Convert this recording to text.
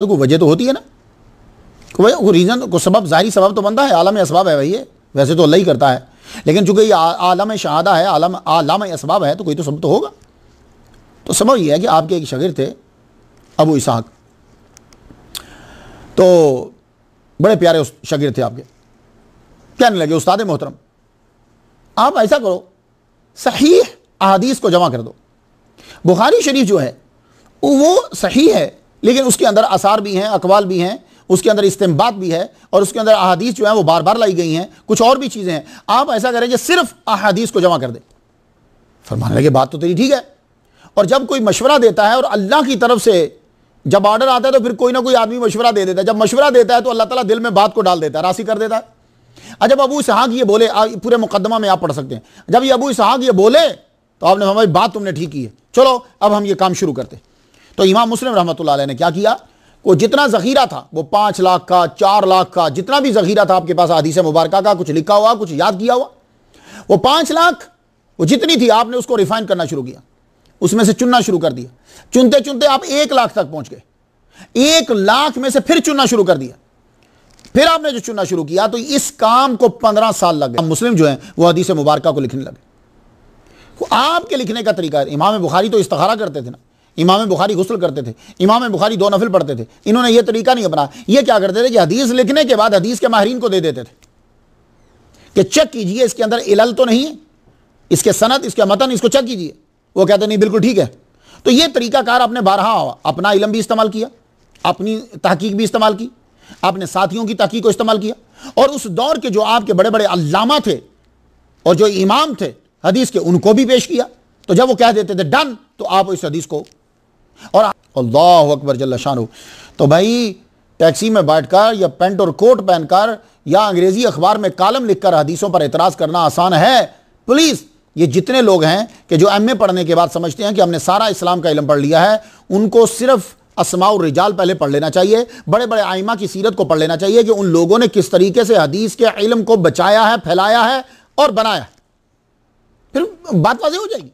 को वजह तो होती है ना, कोई रीज़न को सबब, ज़ाहिरी सबब तो बनता है, आलम असबाब है भाई, ये वैसे तो अल्लाह ही करता है, लेकिन चूंकि ये आलम शहादा है, आलम असबाब है, तो कोई तो सबब तो होगा। तो सबब यह है कि आपके एक शागिर्द थे अबू इसहाक, तो बड़े प्यारे शागिर्द थे आपके, कहने लगे उस्ताद मोहतरम आप ऐसा करो, सही अहादीस को जमा कर दो। बुखारी शरीफ जो है वो सही है, लेकिन उसके अंदर आसार भी हैं, अकवाल भी हैं, उसके अंदर इस्तिंबात भी है, और उसके अंदर अहादीस जो है वो बार बार लाई गई हैं, कुछ और भी चीज़ें हैं। आप ऐसा करें कि सिर्फ अहादीस को जमा कर दें। फरमाने लगे बात तो तेरी ठीक है, और जब कोई मशवरा देता है और अल्लाह की तरफ से जब ऑर्डर आता है तो फिर कोई ना कोई आदमी मशवरा दे देता है। जब मशवरा देता है तो अल्लाह ताला दिल में बात को डाल देता है, रासी कर देता है। जब अबू इसहाक ये बोले, पूरे मुकद्दमा में आप पढ़ सकते हैं, जब ये अबू इसहाक ये बोले तो आपने हमारी बात तुमने ठीक की है, चलो अब हम ये काम शुरू करते। तो इमाम मुस्लिम रहमतुल्लाह अलैह ने क्या किया, वो जितना ज़ख़ीरा था, वो 5 लाख का, 4 लाख का, जितना भी ज़ख़ीरा था आपके पास हदीस मुबारका का, कुछ लिखा हुआ, कुछ याद किया हुआ, वो 5 लाख वो जितनी थी आपने उसको रिफाइन करना शुरू किया, उसमें से चुनना शुरू कर दिया। चुनते चुनते आप 1 लाख तक पहुंच गए। 1 लाख में से फिर चुनना शुरू कर दिया। फिर आपने जो चुनना शुरू किया तो इस काम को 15 साल लग गए। मुस्लिम जो है वो हदीस मुबारका को लिखने लगे। आपके लिखने का तरीका है, इमाम बुखारी तो इस्तिखारा करते थे ना, इमाम बुखारी गुस्ल करते थे, इमाम बुखारी 2 नफिल पढ़ते थे। इन्होंने ये तरीका नहीं अपना। ये क्या करते थे कि हदीस लिखने के बाद हदीस के माहिरीन को दे देते थे कि चेक कीजिए इसके अंदर इलल तो नहीं है, इसके सनद, इसके मतन, इसको चेक कीजिए। वो कहते नहीं बिल्कुल ठीक है। तो ये तरीकाकार आपने बारहा अपना इल्म भी इस्तेमाल किया, अपनी तहकीक भी इस्तेमाल की, आपने साथियों की तहकीक को इस्तेमाल किया, और उस दौर के जो आपके बड़े बड़े अल्लामा थे और जो इमाम थे हदीस के, उनको भी पेश किया। तो जब वो कह देते थे डन, तो आप इस हदीस को, और अल्लाह अकबर जल्ला शानहू, तो भाई टैक्सी में बैठकर या पेंट और कोट पहनकर या अंग्रेजी अखबार में कालम लिखकर हदीसों पर एतराज़ करना आसान है? प्लीज़, ये जितने लोग हैं कि जो एमए पढ़ने के बाद समझते हैं कि हमने सारा इस्लाम का इल्म पढ़ लिया है, उनको सिर्फ अस्माउ रिजाल पहले पढ़ लेना चाहिए, बड़े बड़े आइमा की सीरत को पढ़ लेना चाहिए कि उन लोगों ने किस तरीके से हदीस के इल्म को बचाया है, फैलाया है और बनाया है। फिर बात वाज़ेह हो जाएगी।